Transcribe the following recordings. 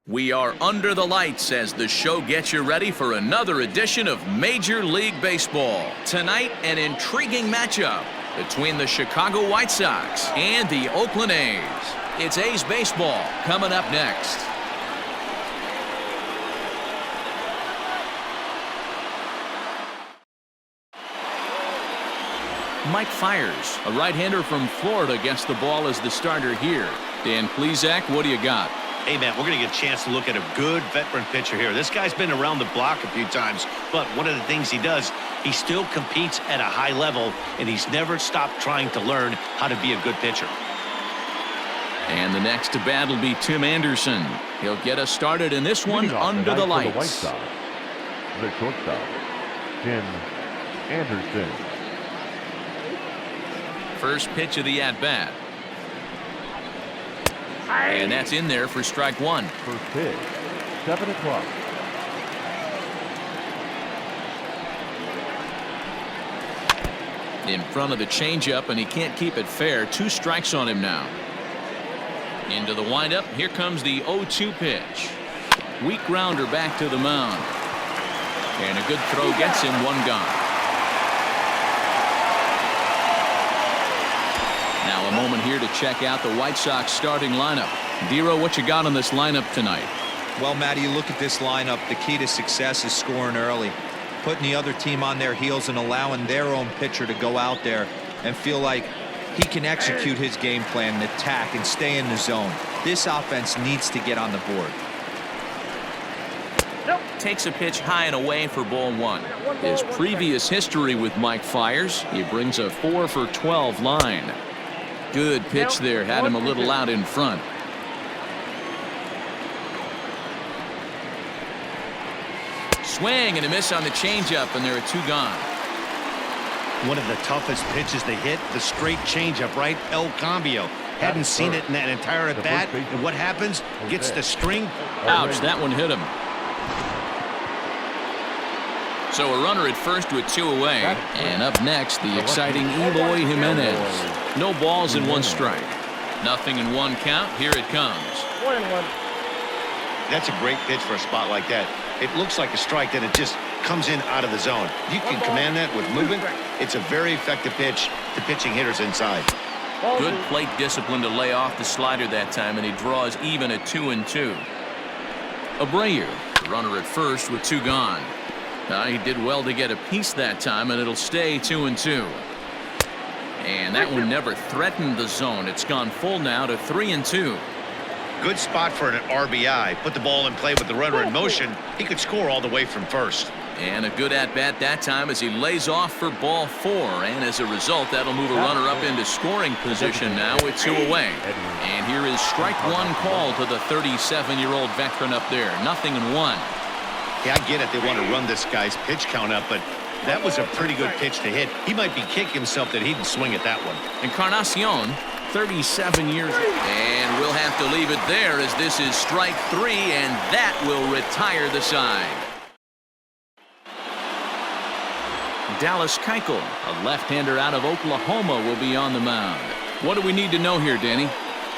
We are under the lights as the show gets you ready for another edition of Major League Baseball. Tonight, an intriguing matchup between the Chicago White Sox and the Oakland A's. It's A's baseball coming up next. Mike Fiers, a right-hander from Florida, gets the ball as the starter here. Dan Plesac, what do you got? Hey, man, we're going to get a chance to look at a good veteran pitcher here. This guy's been around the block a few times, but one of the things he does, he still competes at a high level, and he's never stopped trying to learn how to be a good pitcher. And the next to bat will be Tim Anderson. He'll get us started in this one under the lights. The White Sox, the shortstop, Tim Anderson. First pitch of the at-bat. And that's in there for strike one. First pitch, 7 o'clock. In front of the changeup, and he can't keep it fair. 2 strikes on him now. Into the windup. Here comes the 0-2 pitch. Weak grounder back to the mound. And a good throw gets him, 1 gone. Now a moment here to check out the White Sox starting lineup. Dero, what you got on this lineup tonight? Well, Matty, you look at this lineup, the key to success is scoring early, putting the other team on their heels and allowing their own pitcher to go out there and feel like he can execute his game plan and attack and stay in the zone. This offense needs to get on the board. Takes a pitch high and away for ball 1. His previous history with Mike Fiers, he brings a 4 for 12 line. Good pitch there, had him a little out in front. Swing and a miss on the changeup, and there are 2 gone. One of the toughest pitches to hit, the straight changeup, right? El Cambio. Hadn't seen it in that entire at bat, and what happens? Gets the string. Ouch, that one hit him. So a runner at first with 2 away. And up next, the exciting Eloy Jimenez. No balls and 1 strike. Nothing in 1 count. Here it comes. 1-1. That's a great pitch for a spot like that. It looks like a strike, then it just comes in out of the zone. You can command that with movement. It's a very effective pitch to pitching hitters inside. Good plate discipline to lay off the slider that time, and he draws even at 2-2. Abreu, runner at first with 2 gone. He did well to get a piece that time, and it'll stay 2-2. And that one never threatened the zone. It's gone full now to 3-2. Good spot for an RBI. Put the ball in play with the runner in motion. He could score all the way from first. And a good at-bat that time as he lays off for ball 4. And as a result, that'll move a runner up into scoring position now with 2 away. And here is strike 1 call to the 37-year-old veteran up there. 0-1. Yeah, I get it. They want to run this guy's pitch count up, but that was a pretty good pitch to hit. He might be kicking himself that he didn't swing at that one. Encarnacion, 37 years old. And we'll have to leave it there as this is strike 3, and that will retire the side. Dallas Keuchel, a left-hander out of Oklahoma, will be on the mound. What do we need to know here, Danny?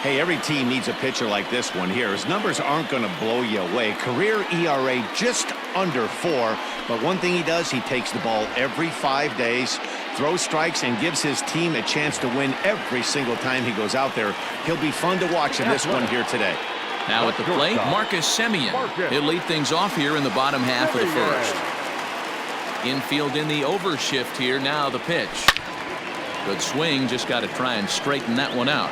Hey, every team needs a pitcher like this one here. His numbers aren't going to blow you away. Career ERA just under 4. But one thing he does, he takes the ball every 5 days, throws strikes, and gives his team a chance to win every single time he goes out there. He'll be fun to watch in this one here today. Now at the plate, Marcus Semien. He'll lead things off here in the bottom half of the first. Infield in the overshift here. Now the pitch. Good swing. Just got to try and straighten that one out.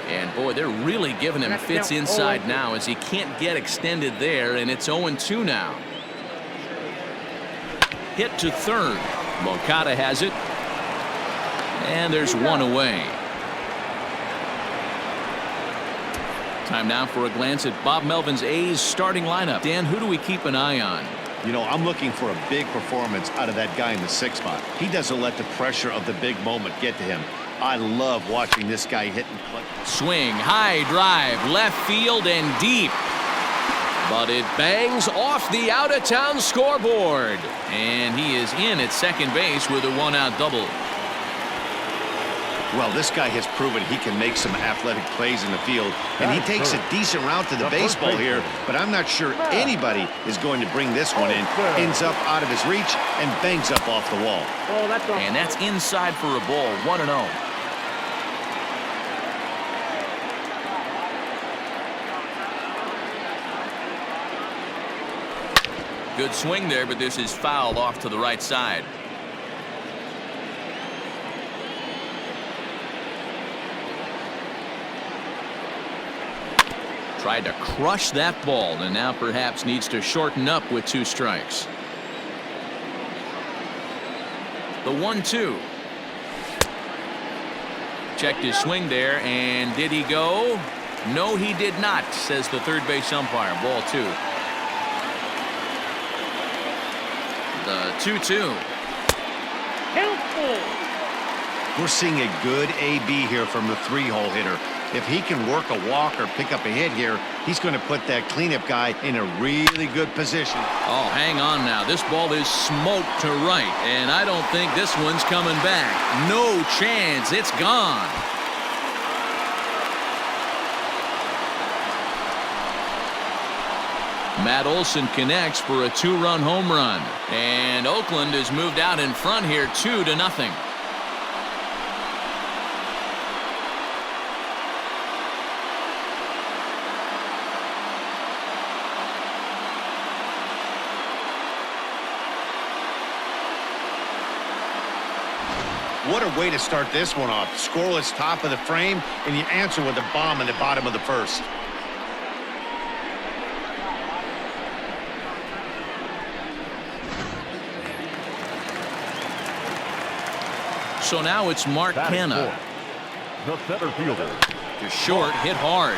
And boy, they're really giving him fits inside now as he can't get extended there, and it's 0-2 now. Hit to third. Moncada has it. And there's 1 away. Time now for a glance at Bob Melvin's A's starting lineup. Dan, who do we keep an eye on? You know, I'm looking for a big performance out of that guy in the 6th spot. He doesn't let the pressure of the big moment get to him. I love watching this guy hit and play. Swing, high drive, left field and deep. But it bangs off the out-of-town scoreboard. And he is in at second base with a 1-out double. Well, this guy has proven he can make some athletic plays in the field, and he takes a decent route to the baseball here, but I'm not sure anybody is going to bring this one in. Ends up out of his reach and bangs up off the wall. And that's inside for a ball, 1-0. Good swing there, but this is fouled off to the right side. Tried to crush that ball, and now perhaps needs to shorten up with 2 strikes. The 1-2. Checked his swing there, and did he go? No, he did not, says the third base umpire. Ball 2. The 2-2. We're seeing a good AB here from the 3-hole hitter. If he can work a walk or pick up a hit here, he's going to put that cleanup guy in a really good position. Oh, hang on now. This ball is smoked to right, and I don't think this one's coming back. No chance. It's gone. Matt Olson connects for a 2-run home run, and Oakland has moved out in front here 2-0. What a way to start this one off. Scoreless top of the frame, and you answer with a bomb in the bottom of the first. So now it's Mark Canha. The center fielder. To short, hit hard.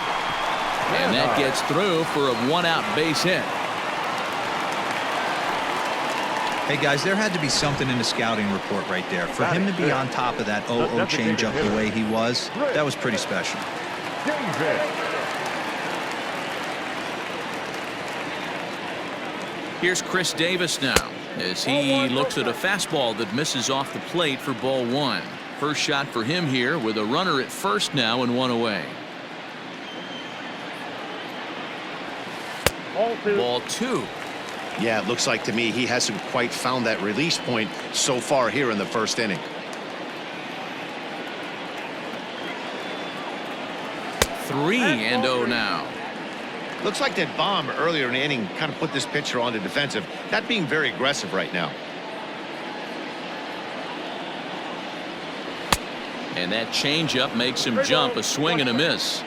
And that gets through for a 1-out base hit. Hey, guys, there had to be something in the scouting report right there. For him to be on top of that 0-0 changeup the way he was, that was pretty special. Here's Chris Davis now, as he looks at a fastball that misses off the plate for ball 1. First shot for him here with a runner at first now and 1 away. Ball 2. Yeah, it looks like to me he hasn't quite found that release point so far here in the first inning. 3-0 now. Looks like that bomb earlier in the inning kind of put this pitcher on the defensive, not being very aggressive right now. And that changeup makes him jump, a swing and a miss.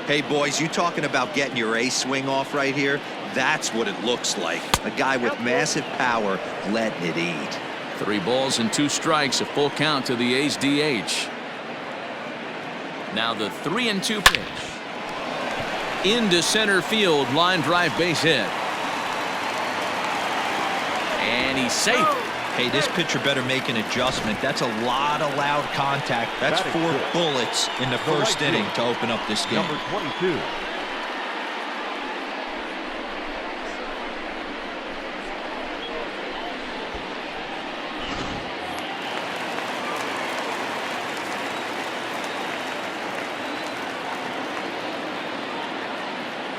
Hey, boys, you talking about getting your ace swing off right here? That's what it looks like. A guy with massive power letting it eat. 3 balls and 2 strikes, a full count to the A's DH. Now the 3-2 pitch. Into center field, line drive base hit. And he's safe. Hey, this pitcher better make an adjustment. That's a lot of loud contact. That's 4 bullets in the first inning to open up this game. Number 22.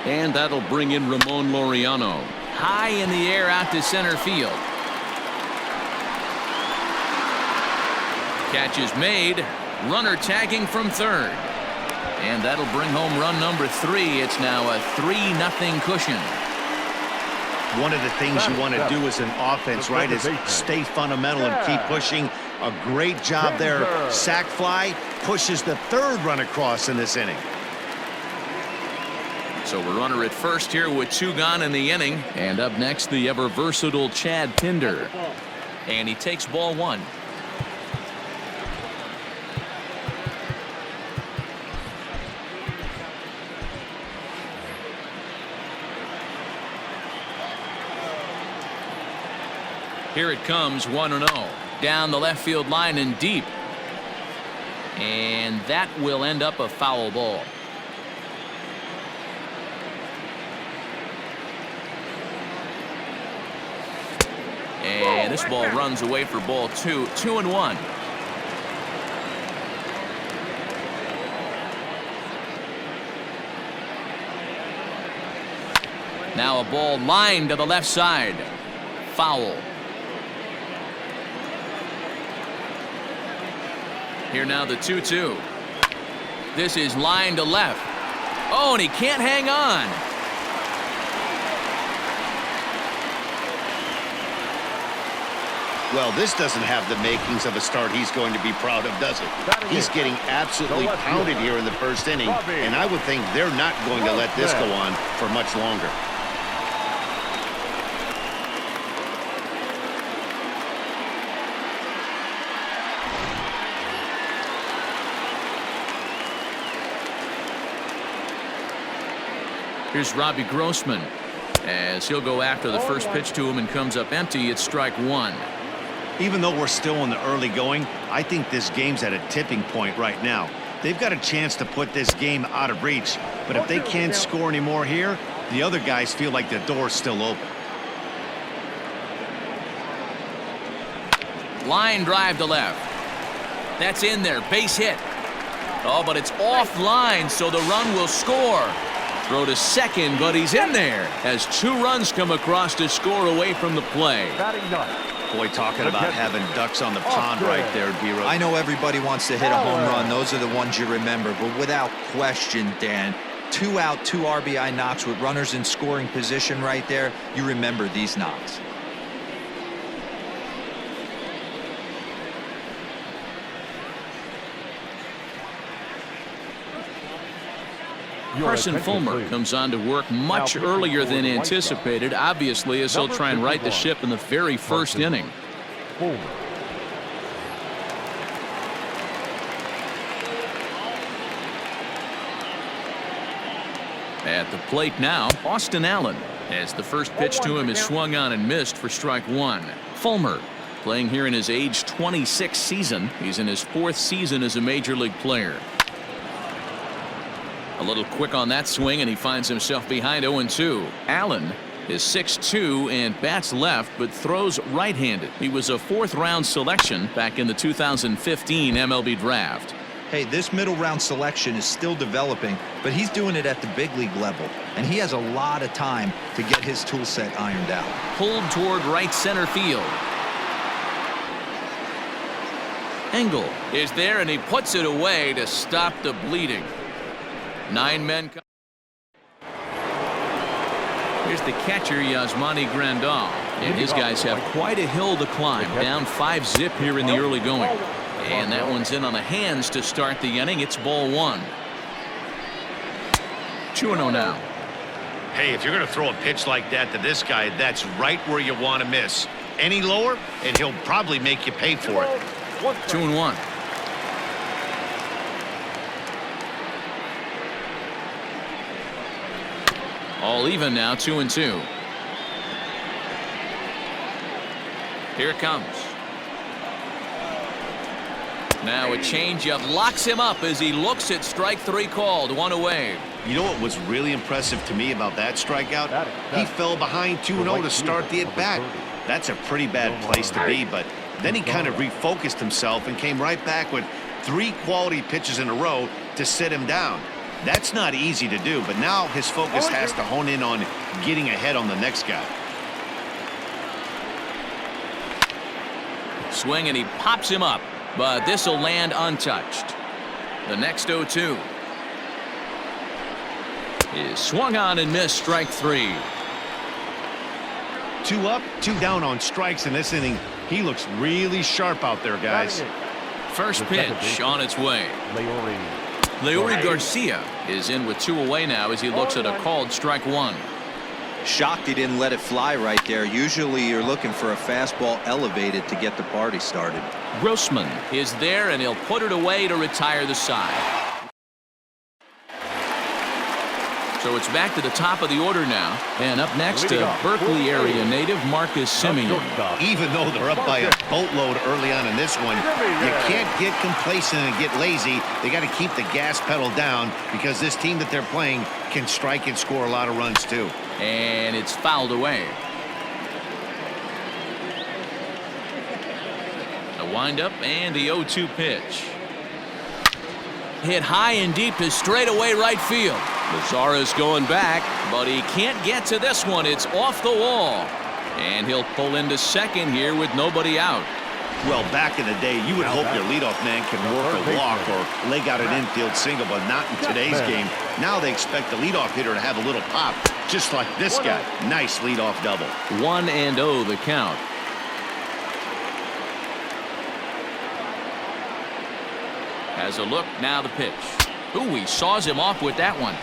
And that'll bring in Ramon Laureano. High in the air out to center field. Catch is made. Runner tagging from third. And that'll bring home run number 3. It's now a 3-0 cushion. One of the things you want to do as an offense, right, is stay fundamental and keep pushing. A great job there. Sac fly pushes the 3rd run across in this inning. So a runner at first here with 2 gone in the inning. And up next, the ever versatile Chad Pinder. And he takes ball 1. Here it comes, 1-0. Down the left field line and deep. And that will end up a foul ball. And this ball runs away for ball 2. 2-1. Now a ball lined to the left side. Foul. Here now the 2-2. This is lined to left. Oh, and he can't hang on. Well, this doesn't have the makings of a start he's going to be proud of, does it? He's getting absolutely pounded here in the first inning, and I would think they're not going to let this go on for much longer. Here's Robbie Grossman as he'll go after the first pitch to him and comes up empty. It's strike one. Even though we're still in the early going, I think this game's at a tipping point right now. They've got a chance to put this game out of reach, but if they can't score any more here, the other guys feel like the door's still open. Line drive to left. That's in there. Base hit. Oh, but it's offline, so the run will score. Throw to second, but he's in there as 2 runs come across to score away from the play. Boy, talking about having ducks on the pond right there, D-Rose. I know everybody wants to hit a home run. Those are the ones you remember. But without question, Dan, 2 out, 2 RBI knocks with runners in scoring position right there. You remember these knocks. Carson Fulmer comes on to work much earlier than anticipated, obviously, as he'll try and right the ship in the very first inning. At the plate now, Austin Allen, as the first pitch to him is swung on and missed for strike one. Fulmer playing here in his age 26 season. He's in his 4th season as a major league player. A little quick on that swing, and he finds himself behind 0-2. Allen is 6'2" and bats left, but throws right-handed. He was a 4th-round selection back in the 2015 MLB draft. Hey, this middle-round selection is still developing, but he's doing it at the big league level, and he has a lot of time to get his tool set ironed out. Pulled toward right center field. Engel is there, and he puts it away to stop the bleeding. 9 men. Here's the catcher, Yasmani Grandal, and his guys have quite a hill to climb. Down 5-zip here in the early going, and that one's in on the hands to start the inning. It's ball 1. 2-0 now. Hey, if you're going to throw a pitch like that to this guy, that's right where you want to miss. Any lower, and he'll probably make you pay for it. 2-1. All even now, 2-2. Here it comes. Now a changeup locks him up as he looks at strike 3 called. 1 away. You know what was really impressive to me about that strikeout? He fell behind 2-0 to start the at-bat. That's a pretty bad place to be, but then he kind of refocused himself and came right back with 3 quality pitches in a row to sit him down. That's not easy to do, but now his focus has to hone in on getting ahead on the next guy. Swing, and he pops him up, but this will land untouched. The next 0-2 is swung on and missed, strike 3. 2 up, 2 down on strikes in this inning. He looks really sharp out there, guys. First pitch on its way. Leury Garcia is in with 2 away now as he looks at a called strike 1. Shocked he didn't let it fly right there. Usually you're looking for a fastball elevated to get the party started. Grossman is there, and he'll put it away to retire the side. So it's back to the top of the order now, and up next to Berkeley area native Marcus Semien. Even though they're up by a boatload early on in this one, you can't get complacent and get lazy. They got to keep the gas pedal down because this team that they're playing can strike and score a lot of runs too. And it's fouled away. A windup and the 0-2 pitch. Hit high and deep to straightaway right field. Mazara's going back, but he can't get to this one. It's off the wall. And he'll pull into second here with nobody out. Well, back in the day, you would hope your leadoff man can work a walk or leg out an infield single, but not in today's game. Now they expect the leadoff hitter to have a little pop, just like this guy. Nice leadoff double. 1-0 the count. Has a look, now the pitch. Ooh, he saws him off with that one.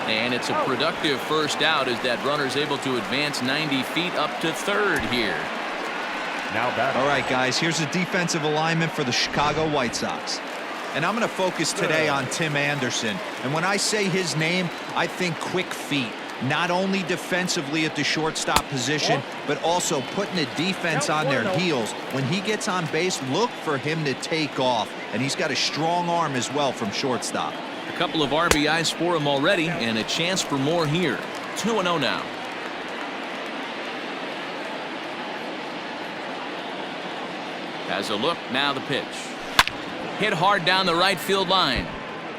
And it's a productive first out as that runner's able to advance 90 feet up to third here. All right, guys, here's a defensive alignment for the Chicago White Sox. And I'm going to focus today on Tim Anderson. And when I say his name, I think quick feet. Not only defensively at the shortstop position, but also putting the defense on their heels. When he gets on base, look for him to take off. And he's got a strong arm as well from shortstop. A couple of RBIs for him already, and a chance for more here. 2-0 now. Has a look, now the pitch. Hit hard down the right field line.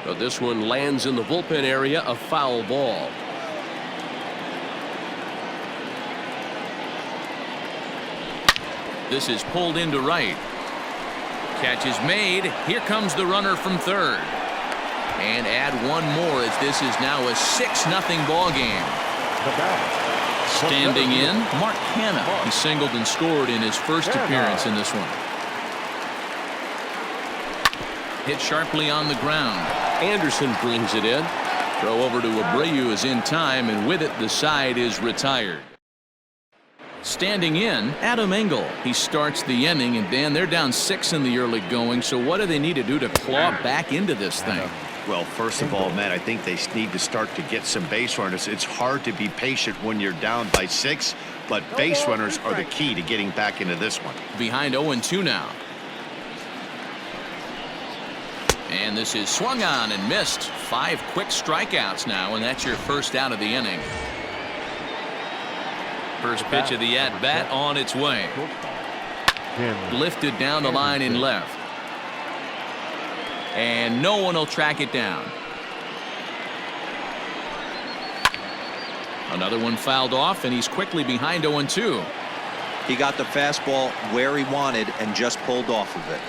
But this one lands in the bullpen area, a foul ball. This is pulled into right. Catch is made. Here comes the runner from third. And add one more as this is now a 6-0 ball game. Standing in, Mark Hanna. He singled and scored in his first appearance in this one. Hit sharply on the ground. Anderson brings it in. Throw over to Abreu is in time, and with it, the side is retired. Standing in, Adam Engel. He starts the inning, and Dan, they're down 6 in the early going, so what do they need to do to claw back into this thing? Well, first of all, Matt, I think they need to start to get some base runners. It's hard to be patient when you're down by 6, but base runners are the key to getting back into this one. Behind 0-2 now. And this is swung on and missed. 5 quick strikeouts now, and that's your first out of the inning. First pitch of the at-bat on its way. Lifted down the line in left. And no one will track it down. Another one fouled off, and he's quickly behind 0-2. He got the fastball where he wanted and just pulled off of it.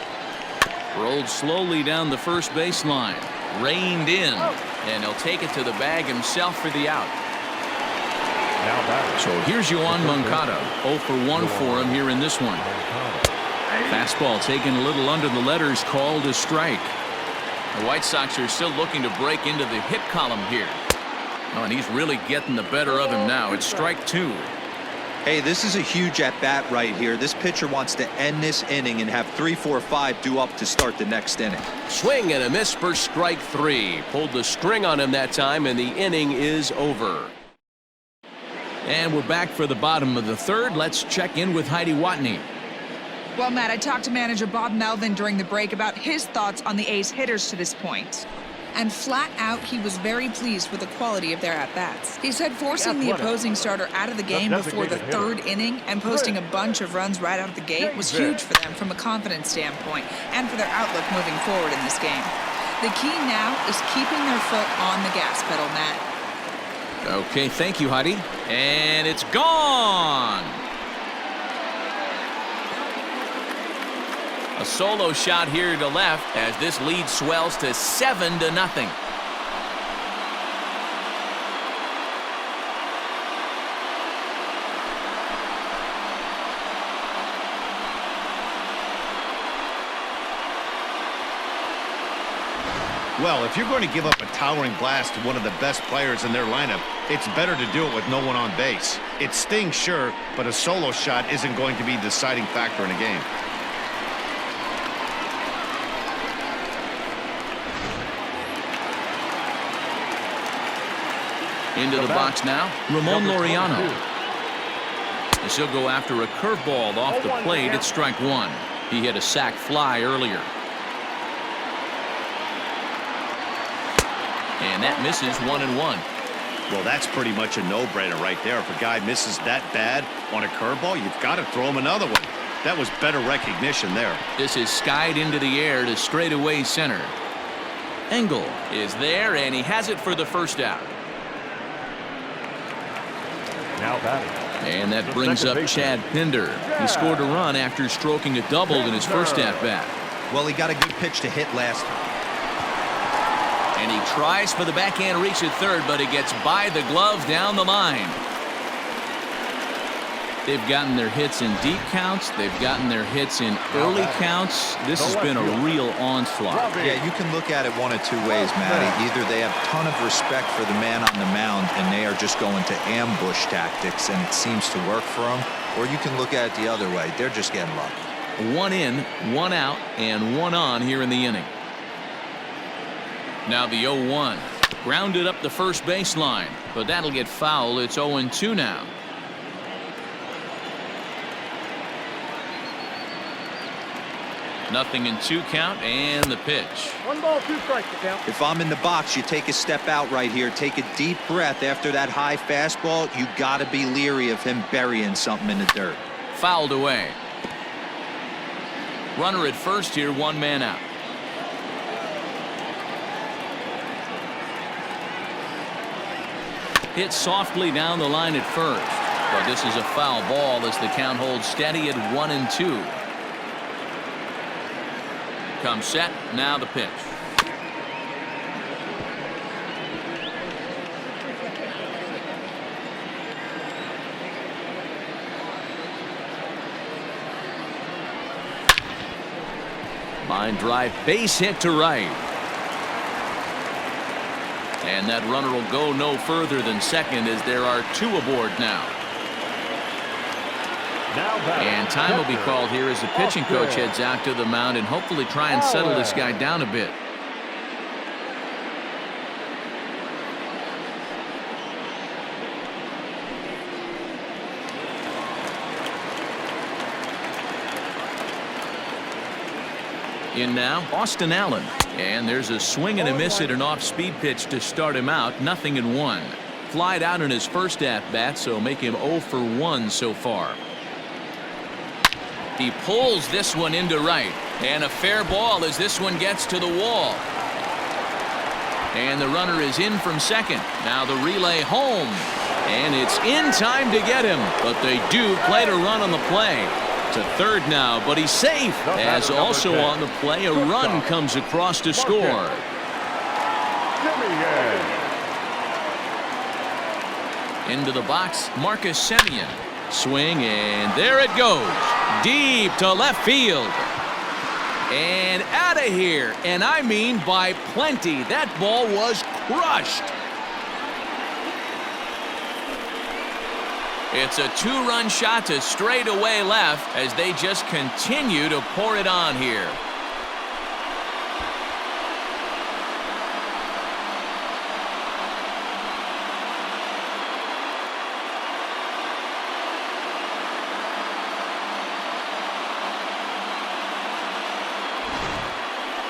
Rolled slowly down the first baseline. Reined in, and he'll take it to the bag himself for the out. So here's Yoan Moncada. 0 for 1 for him here in this one. Fastball taken a little under the letters, called a strike. The White Sox are still looking to break into the hit column here. Oh, and he's really getting the better of him now. It's strike 2. Hey, this is a huge at-bat right here. This pitcher wants to end this inning and have 3, 4, 5 due up to start the next inning. Swing and a miss for strike 3. Pulled the string on him that time, and the inning is over. And we're back for the bottom of the third. Let's check in with Heidi Watney. Well, Matt, I talked to manager Bob Melvin during the break about his thoughts on the A's hitters to this point. And flat out, he was very pleased with the quality of their at-bats. He said forcing the opposing starter out of the game before the third inning and posting a bunch of runs right out of the gate was huge for them from a confidence standpoint and for their outlook moving forward in this game. The key now is keeping their foot on the gas pedal, Matt. Okay, thank you, Heidi. And it's gone. A solo shot here to left as this lead swells to 7-0. Well, if you're going to give up a towering blast to one of the best players in their lineup, it's better to do it with no one on base. It stings, sure, but a solo shot isn't going to be the deciding factor in a game. Into the box now, Ramon Laureano. As he'll go after a curveball off the plate at strike 1. He hit a sac fly earlier. And that misses 1-1. Well, that's pretty much a no-brainer right there. If a guy misses that bad on a curveball, you've got to throw him another one. That was better recognition there. This is skied into the air to straightaway center. Engel is there, and he has it for the first out. Now batting. And that brings up Chad Pinder. He scored a run after stroking a double in his first at-bat. Well, he got a good pitch to hit last. And he tries for the backhand reach at third, but it gets by the glove down the line. They've gotten their hits in deep counts. They've gotten their hits in early counts. This has been a real onslaught. Yeah, you can look at it one of two ways, Matty. Either they have a ton of respect for the man on the mound and they are just going to ambush tactics and it seems to work for them, or you can look at it the other way. They're just getting lucky. One in, one out, and one on here in the inning. Now the 0-1. Grounded up the first baseline, but that'll get foul. It's 0-2 now. Nothing in 2 count, and the pitch. 1 ball, 2 strikes to count. If I'm in the box, you take a step out right here, take a deep breath after that high fastball. You got to be leery of him burying something in the dirt. Fouled away. Runner at first here, 1 man out. Hit softly down the line at first, but this is a foul ball as the count holds steady at 1-2. Come set, now the pitch. Line drive, base hit to right. And that runner will go no further than second as there are 2 aboard now. And time will be called here as the pitching coach heads out to the mound and hopefully try and settle this guy down a bit. In now, Austin Allen. And there's a swing and a miss at an off-speed pitch to start him out. 0-1. Flied out in his first at-bat, so make him 0 for 1 so far. He pulls this one into right, and a fair ball as this one gets to the wall. And the runner is in from second. Now the relay home, and it's in time to get him, but they do play to run on the play. To third now, but he's safe, as also on the play a run comes across to score. Into the box, Marcus Semien. Swing, and there it goes. Deep to left field. And out of here. And I mean by plenty. That ball was crushed. It's a 2-run shot to straightaway left as they just continue to pour it on here.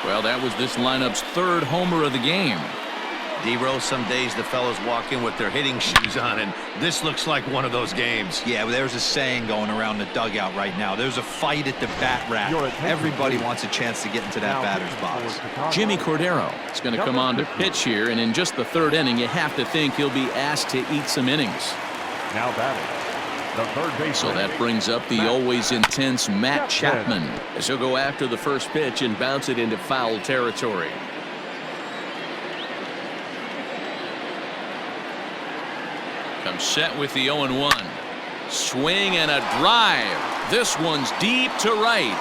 Well, that was this lineup's 3rd homer of the game. D-Rose, some days the fellas walk in with their hitting shoes on, and this looks like one of those games. Yeah, well, there's a saying going around the dugout right now. There's a fight at the bat rack. Everybody wants a chance to get into that batter's box. Jimmy Cordero is going to come on to pitch here, and in just the 3rd inning, you have to think he'll be asked to eat some innings. Now batting. So that brings up the always intense Matt Chapman as he'll go after the first pitch and bounce it into foul territory. Comes set with the 0-1. Swing and a drive. This one's deep to right.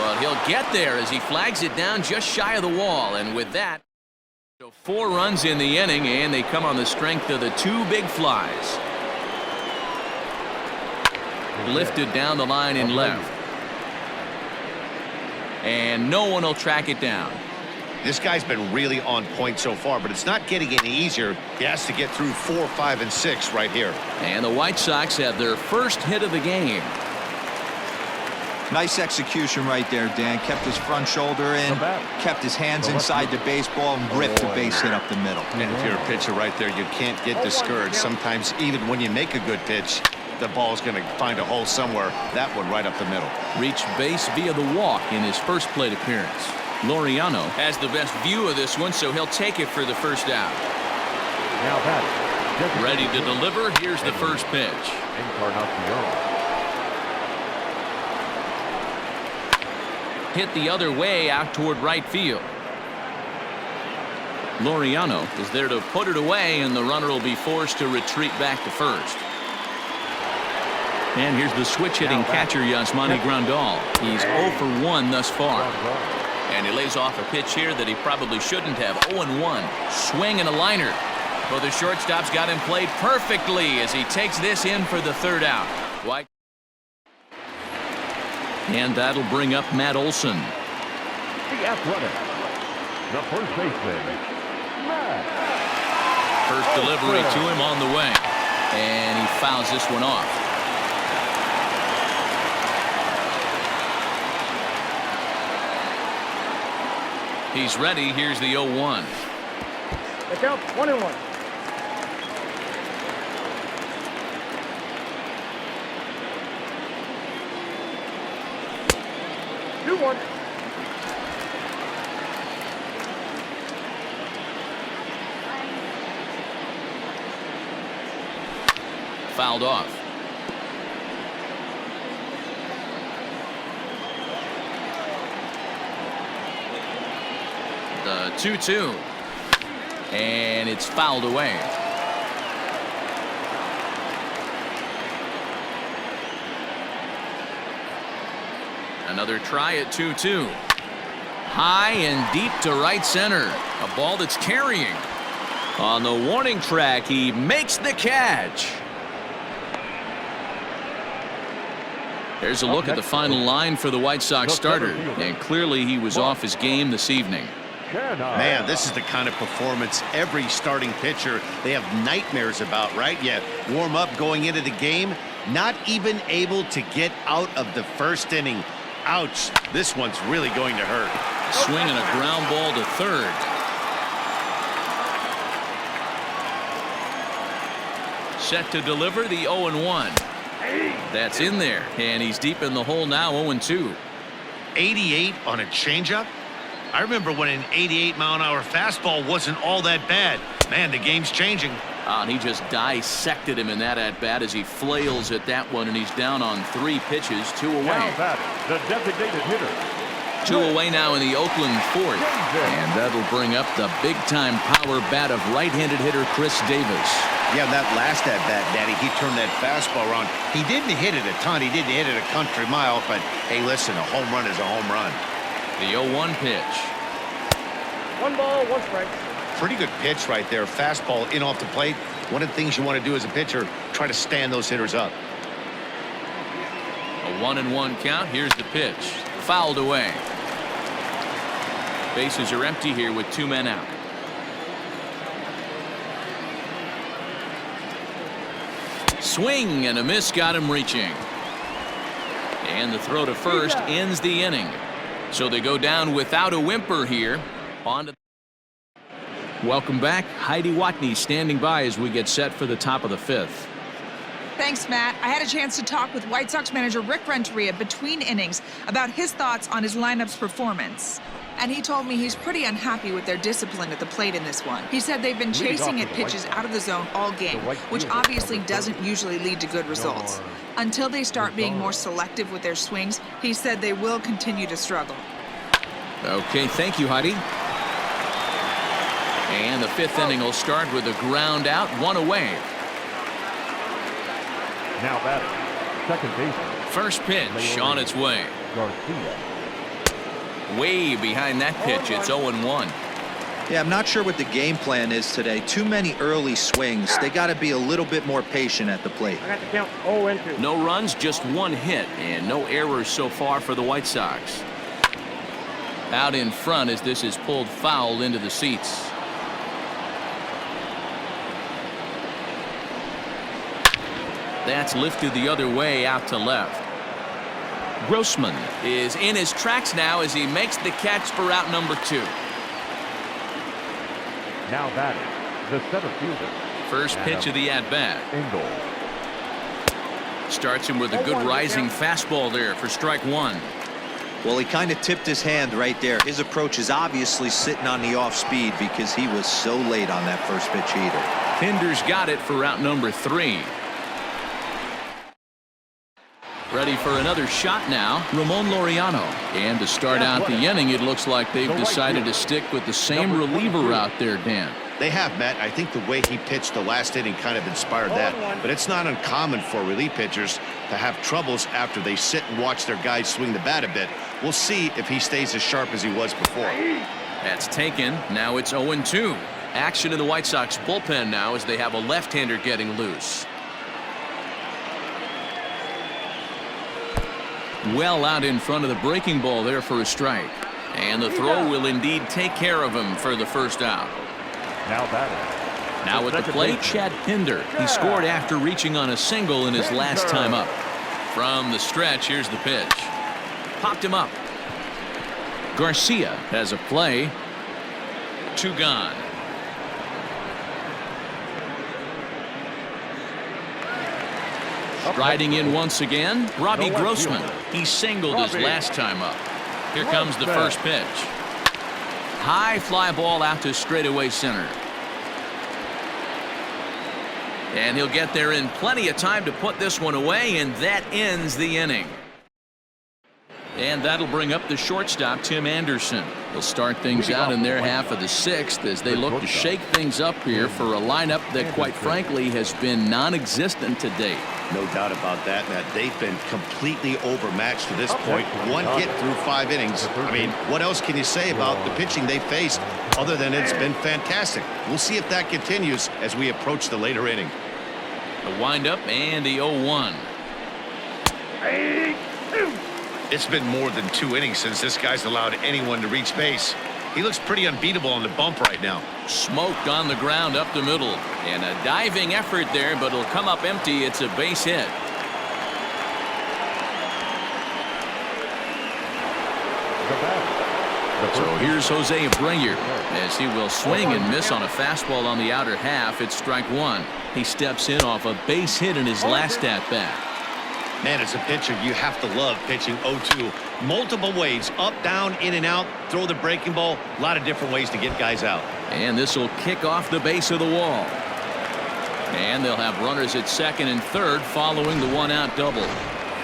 But he'll get there as he flags it down just shy of the wall. And with that, so 4 runs in the inning, and they come on the strength of the 2 big flies. Lifted down the line in left. And no one will track it down. This guy's been really on point so far, but it's not getting any easier. He has to get through 4, 5, and 6 right here. And the White Sox have their first hit of the game. Nice execution right there, Dan. Kept his front shoulder in, kept his hands inside the baseball, and ripped the base hit up the middle. And if you're a pitcher right there, you can't get discouraged. Sometimes even when you make a good pitch, the ball's going to find a hole somewhere. That one right up the middle. Reached base via the walk in his first plate appearance. Laureano has the best view of this one, so he'll take it for the first out. Now batting. Ready to deliver. Here's the first pitch. Hit the other way out toward right field. Laureano is there to put it away, and the runner will be forced to retreat back to first. And here's the switch-hitting catcher, Yasmani Grandal. He's 0 for 1 thus far. And he lays off a pitch here that he probably shouldn't have. 0-1. Swing and a liner. Well, the shortstop's got him played perfectly as he takes this in for the third out. White. And that'll bring up Matt Olson. The Athletic. The first baseman, Matt. First delivery to him on the way. And he fouls this one off. He's ready. Here's the 0-1. The count 1-1. Fouled off. The 2-2. And it's fouled away. Another try at 2-2. High and deep to right center. A ball that's carrying. On the warning track, he makes the catch. There's a look at the final line for the White Sox starter, and clearly he was off his game this evening. Man, this is the kind of performance every starting pitcher they have nightmares about, right? Yeah, warm up going into the game, not even able to get out of the first inning. Ouch, this one's really going to hurt. Swinging a ground ball to third. Set to deliver the 0-1. That's in there, and he's deep in the hole now, 0-2. 88 on a changeup? I remember when an 88-mile-an-hour fastball wasn't all that bad. Man, the game's changing. And he just dissected him in that at-bat as he flails at that one, and he's down on 3 pitches, 2 away. Now batting, the designated hitter. 2 away now in the Oakland fourth. And that'll bring up the big-time power bat of right-handed hitter Chris Davis. Yeah, that last at-bat, Daddy, he turned that fastball around. He didn't hit it a ton. He didn't hit it a country mile, but, hey, listen, a home run is a home run. The 0-1 pitch. 1 ball, 1 strike. Pretty good pitch right there. Fastball in off the plate. One of the things you want to do as a pitcher, try to stand those hitters up. A 1-1 count. Here's the pitch. Fouled away. Bases are empty here with 2 men out. Swing and a miss got him reaching. And the throw to first ends the inning. So they go down without a whimper here. On to Welcome back. Heidi Watney standing by as we get set for the top of the 5th. Thanks, Matt. I had a chance to talk with White Sox manager Rick Renteria between innings about his thoughts on his lineup's performance. And he told me he's pretty unhappy with their discipline at the plate in this one. He said they've been chasing at pitches out of the zone all game, which obviously doesn't usually lead to good results. Until they start being more selective with their swings, he said they will continue to struggle. Okay, thank you, Heidi. And the 5th inning will start with a ground out, 1 away. Now batting, second baseman. First pitch on its way. Garcia. Way behind that pitch, it's 0-1. Yeah, I'm not sure what the game plan is today. Too many early swings. They got to be a little bit more patient at the plate. I got the count 0-2. No runs, just 1 hit, and no errors so far for the White Sox. Out in front as this is pulled foul into the seats. That's lifted the other way out to left. Grossman is in his tracks now as he makes the catch for out number 2. Now batting, the center fielder. First pitch of the at-bat. Engel. Starts him with a good rising fastball there for strike one. Well, he kind of tipped his hand right there. His approach is obviously sitting on the off speed because he was so late on that first pitch heater. Pinder's got it for out number 3. Ready for another shot now, Ramon Laureano. And to start out the inning, it looks like they've decided to stick with the same reliever out there, Dan. They have, Matt. I think the way he pitched the last inning kind of inspired that. But it's not uncommon for relief pitchers to have troubles after they sit and watch their guys swing the bat a bit. We'll see if he stays as sharp as he was before. That's taken. Now it's 0-2. Action in the White Sox bullpen now as they have a left-hander getting loose. Well out in front of the breaking ball there for a strike. And the throw will indeed take care of him for the first out. Now at the plate, Chad Pinder. He scored after reaching on a single in his last time up. From the stretch, here's the pitch. Popped him up. Garcia has a play. 2 gone. Striding in once again, Robbie Grossman. He singled his last time up. Here comes the first pitch. High fly ball out to straightaway center. And he'll get there in plenty of time to put this one away, and that ends the inning. And that'll bring up the shortstop, Tim Anderson. They'll start things out in their half of the 6th as they look to shake things up here for a lineup that, quite frankly, has been non-existent to date. No doubt about that, Matt. They've been completely overmatched to this point. 1 hit through 5 innings. I mean, what else can you say about the pitching they faced other than it's been fantastic? We'll see if that continues as we approach the later inning. The windup and the 0-1. It's been more than 2 innings since this guy's allowed anyone to reach base. He looks pretty unbeatable on the bump right now. Smoked on the ground up the middle. And a diving effort there, but it'll come up empty. It's a base hit. So here's Jose Abreu as he will swing and miss on a fastball on the outer half. It's strike 1. He steps in off a base hit in his last at-bat. Man, as a pitcher, you have to love pitching 0-2. Multiple ways, up, down, in and out, throw the breaking ball. A lot of different ways to get guys out. And this will kick off the base of the wall. And they'll have runners at second and third following the 1-out double.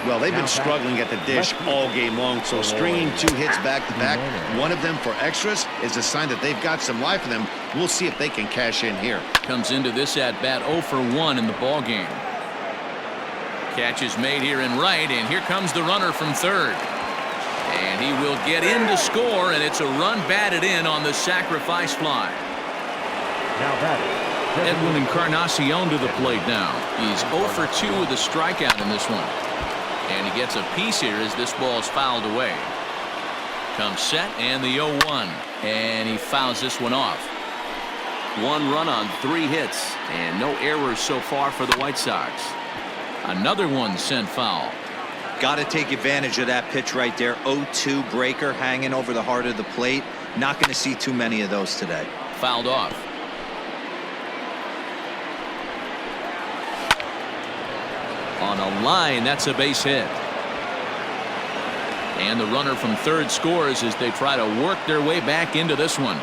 Well, they've been struggling at the dish all game long, so stringing 2 hits back-to-back, one of them for extras, is a sign that they've got some life in them. We'll see if they can cash in here. Comes into this at-bat 0 for 1 in the ballgame. Catch is made here in right, and here comes the runner from third. And he will get in to score, and it's a run batted in on the sacrifice fly. Edwin Encarnacion to the plate now. He's 0 for 2 with a strikeout in this one. And he gets a piece here as this ball's fouled away. Comes set and the 0-1. And he fouls this one off. 1 run on 3 hits and no errors so far for the White Sox. Another one sent foul. Got to take advantage of that pitch right there. 0-2 breaker hanging over the heart of the plate. Not going to see too many of those today. Fouled off. On a line, that's a base hit. And the runner from third scores as they try to work their way back into this one.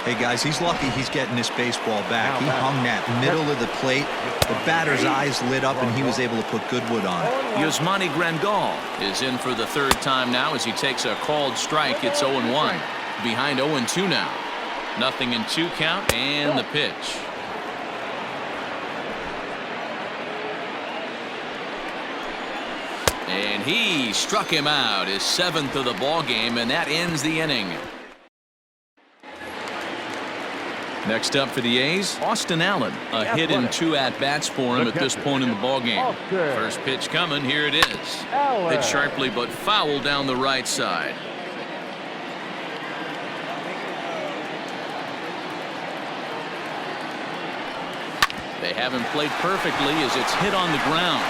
Hey guys, he's lucky he's getting this baseball back. He hung that middle of the plate. The batter's eyes lit up and he was able to put good wood on it. Yasmani Grandal is in for the 3rd time now as he takes a called strike. It's 0-1. Behind 0-2 now. Nothing in 2 count and the pitch. And he struck him out, his 7th of the ball game, and that ends the inning. Next up for the A's, Austin Allen. A hit in 2 at-bats for him at this point in the ball game. First pitch coming, here it is. Hit sharply but foul down the right side. They have him played perfectly as it's hit on the ground.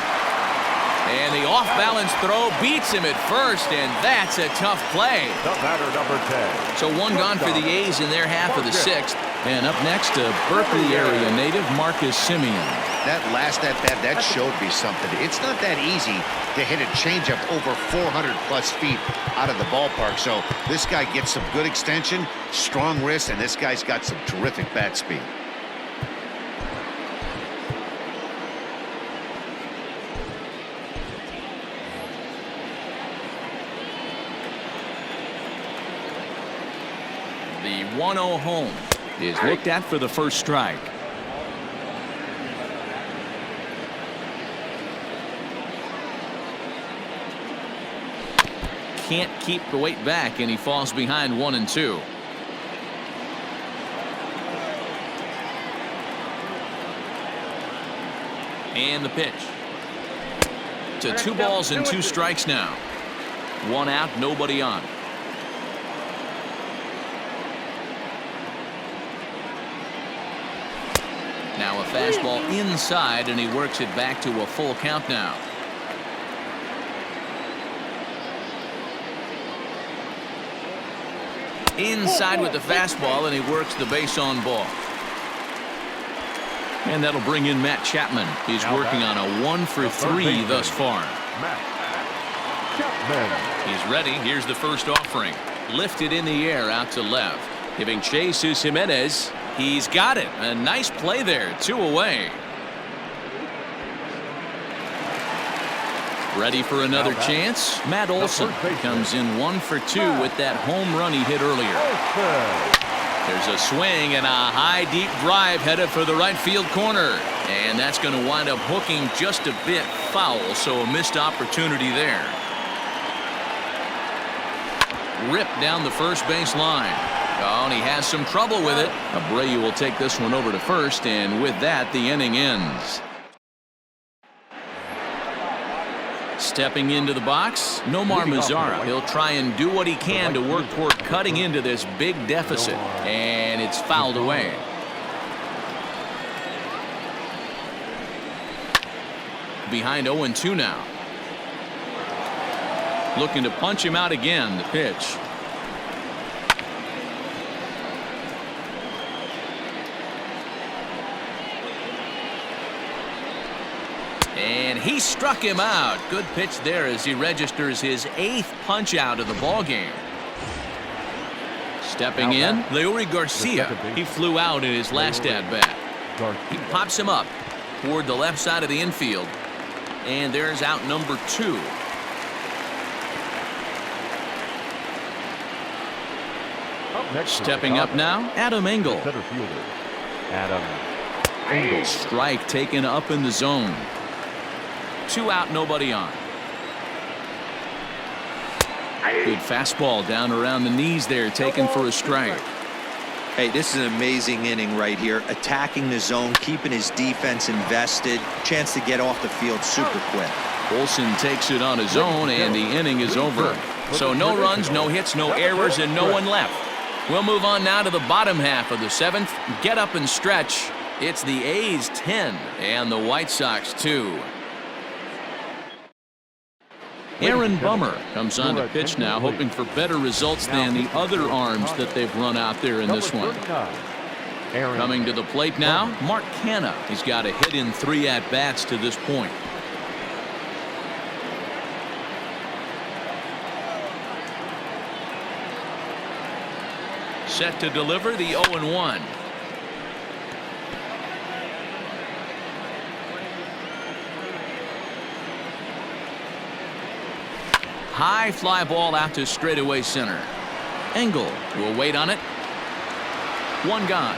And the off-balance throw beats him at first, and that's a tough play. The batter, number 10. So 1 gone for the A's in their half of the 6th. And up next, a Berkeley area native, Marcus Simeon. That last at bat, that showed me something. It's not that easy to hit a changeup over 400+ feet out of the ballpark. So this guy gets some good extension, strong wrist, and this guy's got some terrific bat speed. The 1-0 home is looked at for the first strike. Can't keep the weight back, and he falls behind 1-2. And the pitch. To 2 balls and 2 strikes now. 1 out, nobody on. Now a fastball inside, and he works it back to a full count now. Inside with the fastball, and he works the base on ball. And that'll bring in Matt Chapman. He's working on a 1-for-3 thus far. He's ready. Here's the first offering. Lifted in the air out to left. Giving chase to Jimenez. He's got it. A nice play there. 2 away. Ready for another chance? Matt Olson comes in 1-for-2 with that home run he hit earlier. There's a swing and a high deep drive headed for the right field corner. And that's going to wind up hooking just a bit foul, so a missed opportunity there. Ripped down the first base line. Oh, and he has some trouble with it. Abreu will take this one over to first, and with that, the inning ends. Stepping into the box, Nomar Mazara. He'll try and do what he can to work toward cutting into this big deficit, and it's fouled away. Behind 0-2 now. Looking to punch him out again. The pitch. And he struck him out. Good pitch there as he registers his 8th punch out of the ball game. Stepping in, Leury Garcia. He flew out in his last at bat. He pops him up toward the left side of the infield, and there's out number 2. Stepping up now, Adam Engel. Strike taken up in the zone. 2 out, nobody on. Good fastball down around the knees there, taken for a strike. Hey, this is an amazing inning right here. Attacking the zone, keeping his defense invested. Chance to get off the field super quick. Olson takes it on his own, and the inning is over. So no runs, no hits, no errors, and no one left. We'll move on now to the bottom half of the 7th. Get up and stretch. It's the A's 10 and the White Sox 2. Aaron Bummer comes on to pitch now, hoping for better results than the other arms that they've run out there in this one. Coming to the plate now, Mark Canha. He's got a hit in 3 at-bats to this point. Set to deliver the 0-1. High fly ball out to straightaway center. Engel will wait on it. 1 gone.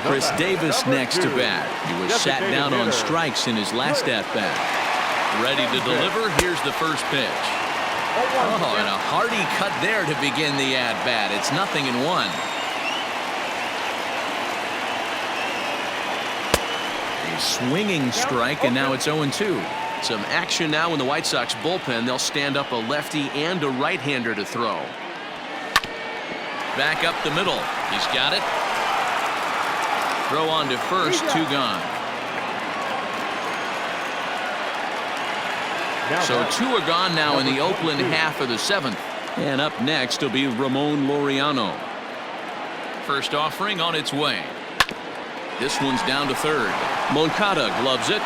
Chris Davis next to bat. He was sat down on strikes in his last at-bat. Ready to deliver. Here's the first pitch. Oh, and a hearty cut there to begin the at-bat. It's 0-1. Swinging strike, and now it's 0-2. Some action now in the White Sox bullpen. They'll stand up a lefty and a right-hander to throw. Back up the middle. He's got it. Throw on to first, 2 gone. So 2 are gone now in the Oakland half of the 7th. And up next will be Ramon Laureano. First offering on its way. This one's down to third. Moncada gloves it.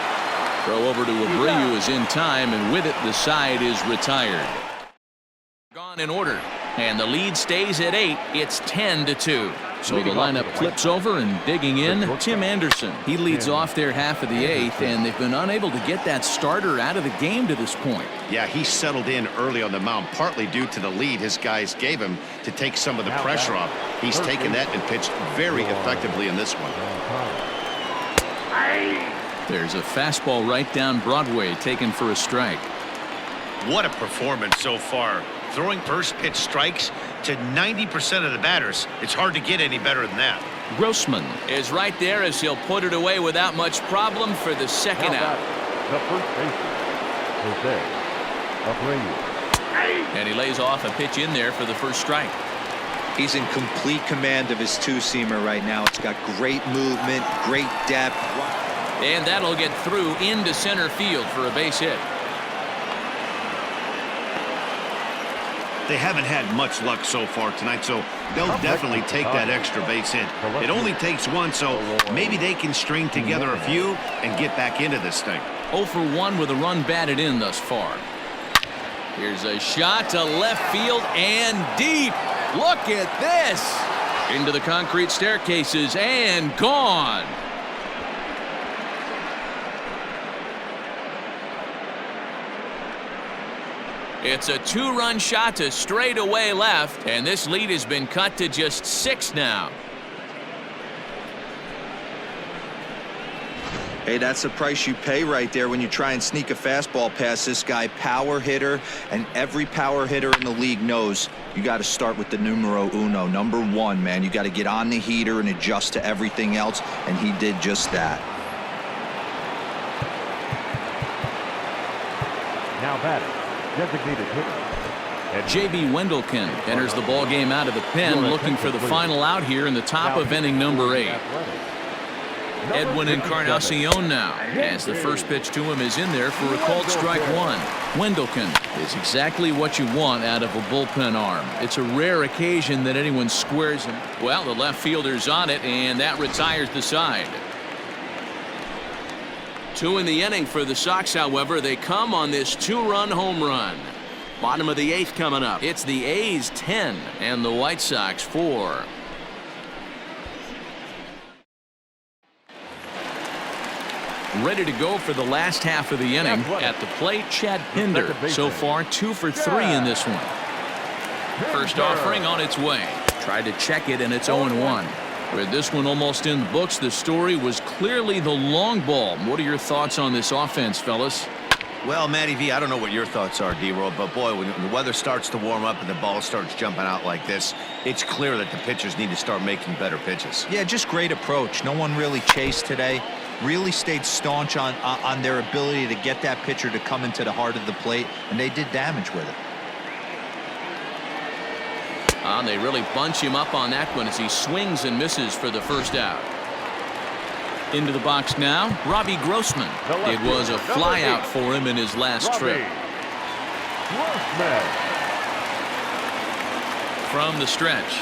Throw over to Abreu is in time, and with it the side is retired. Gone in order, and the lead stays at 8. It's 10-2. So the lineup flips over, and digging in, Tim Anderson. He leads off their half of the 8th, and they've been unable to get that starter out of the game to this point. Yeah, he settled in early on the mound, partly due to the lead his guys gave him to take some of the pressure off. He's taken that and pitched very effectively in this one. There's a fastball right down Broadway taken for a strike. What a performance so far. Throwing first pitch strikes to 90% of the batters. It's hard to get any better than that. Grossman is right there as he'll put it away without much problem for the second out. The first baseman, Abreu. And he lays off a pitch in there for the first strike. He's in complete command of his two-seamer right now. It's got great movement, great depth. And that'll get through into center field for a base hit. They haven't had much luck so far tonight, so they'll definitely take that extra base hit. It only takes one, so maybe they can string together a few and get back into this thing. 0 for 1 with a run batted in thus far. Here's a shot to left field and deep. Look at this. Into the concrete staircases and gone. It's a 2-run shot to straightaway left, and this lead has been cut to just 6 now. Hey, that's the price you pay right there when you try and sneak a fastball past this guy. Power hitter, and every power hitter in the league knows you got to start with the numero uno, number 1, man. You got to get on the heater and adjust to everything else, and he did just that. Now batting, designated hitter. J.B. Wendelken enters the ball game out of the pen, looking for the final out here in the top of inning number 8. Edwin Encarnacion now, as the first pitch to him is in there for a called strike 1. Wendelken is exactly what you want out of a bullpen arm. It's a rare occasion that anyone squares him. Well, the left fielder's on it, and that retires the side. 2 in the inning for the Sox, however. They come on this 2-run home run. Bottom of the 8th coming up. It's the A's 10 and the White Sox 4. Ready to go for the last half of the inning. At the plate, Chad Pinder. So far, 2 for 3 in this one. First offering on its way. Tried to check it, and it's 0-1. With this one almost in the books, the story was clearly the long ball. What are your thoughts on this offense, fellas? Well, Matty V, I don't know what your thoughts are, D-Roll, but boy, when the weather starts to warm up and the ball starts jumping out like this, it's clear that the pitchers need to start making better pitches. Yeah, just great approach. No one really chased today. Really stayed staunch on their ability to get that pitcher to come into the heart of the plate, and they did damage with it. They really bunch him up on that one as he swings and misses for the first out. Into the box now, Robbie Grossman. It was a fly out for him in his last trip. From the stretch.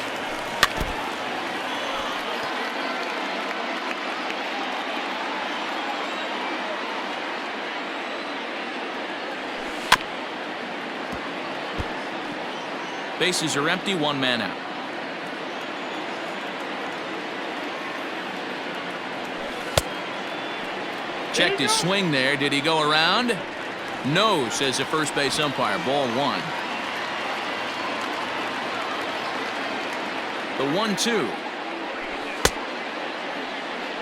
Bases are empty, 1 man out. Checked his swing there. Did he go around? No, says the first base umpire. Ball 1. The 1-2.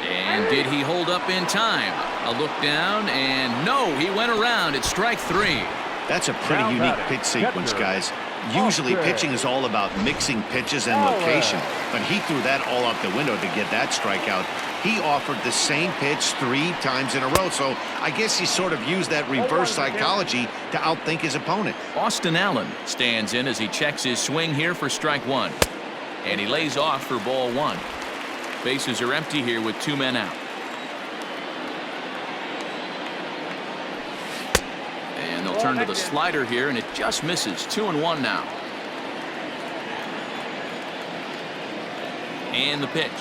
And did he hold up in time? A look down, and no, he went around. It's strike 3. That's a pretty unique pitch sequence, guys. Usually pitching is all about mixing pitches and location, but he threw that all out the window to get that strikeout. He offered the same pitch 3 times in a row, so I guess he sort of used that reverse psychology to outthink his opponent. Austin Allen stands in as he checks his swing here for strike 1. And he lays off for ball 1. Bases are empty here with 2 men out. And they'll turn to the slider here, and it just misses. 2-1 now. And the pitch.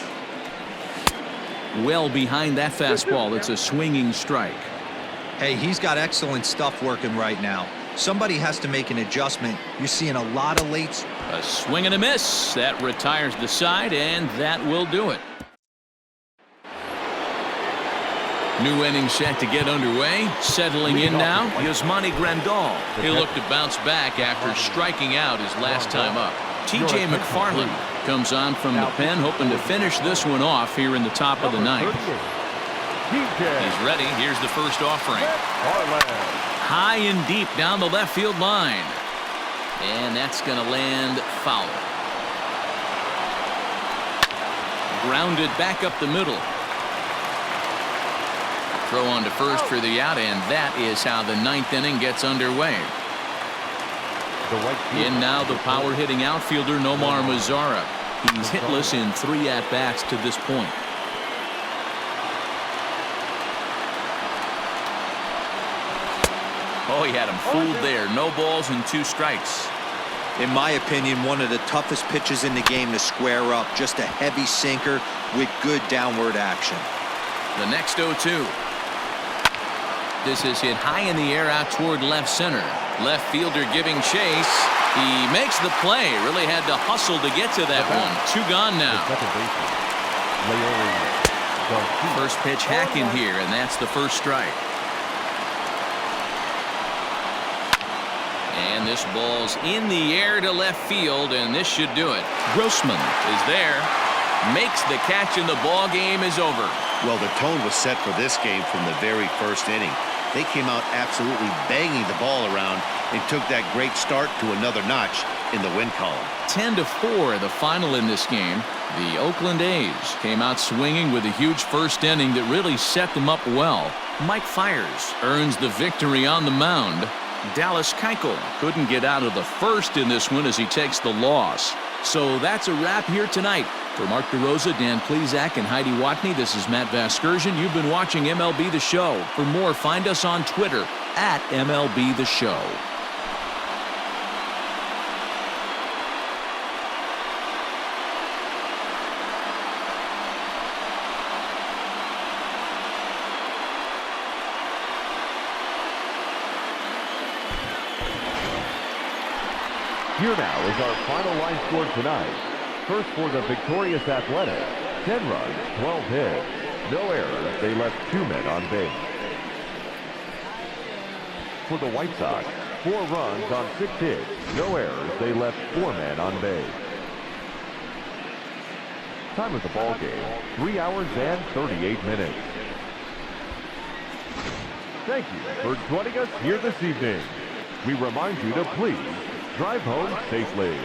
Well behind that fastball. It's a swinging strike. Hey, he's got excellent stuff working right now. Somebody has to make an adjustment. You're seeing a lot of late. A swing and a miss. That retires the side, and that will do it. New inning set to get underway. Settling in now, Yasmani Grandal. He'll look to bounce back after striking out his last time up. T.J. McFarland comes on from the pen, hoping to finish this one off here in the top of the ninth. He's ready. Here's the first offering. High and deep down the left field line. And that's going to land foul. Grounded back up the middle. Throw on to first for the out, and that is how the ninth inning gets underway. In now the power-hitting outfielder Nomar Mazara. He's hitless in 3 at-bats to this point. Oh, he had him fooled there. No balls and 2 strikes. In my opinion, one of the toughest pitches in the game to square up. Just a heavy sinker with good downward action. The next 0-2. This is hit high in the air out toward left center. Left fielder giving chase. He makes the play. Really had to hustle to get to that one. 2 gone now. First pitch hacking here, and that's the first strike. And this ball's in the air to left field, and this should do it. Grossman is there. Makes the catch, and the ball game is over. Well, the tone was set for this game from the very first inning. They came out absolutely banging the ball around and took that great start to another notch in the win column. 10-4 the final in this game. The Oakland A's came out swinging with a huge first inning that really set them up well. Mike Fiers earns the victory on the mound. Dallas Keuchel couldn't get out of the first in this one as he takes the loss. So that's a wrap here tonight. For Mark DeRosa, Dan Plesac, and Heidi Watney, this is Matt Vasgersian. You've been watching MLB The Show. For more, find us on Twitter at MLB The Show. Here now is our final line score tonight. First for the victorious Athletics, 10 runs, 12 hits, no errors. They left 2 men on base. For the White Sox, 4 runs on 6 hits, no errors. They left 4 men on base. Time of the ball game, 3 hours and 38 minutes. Thank you for joining us here this evening. We remind you to please drive home safely.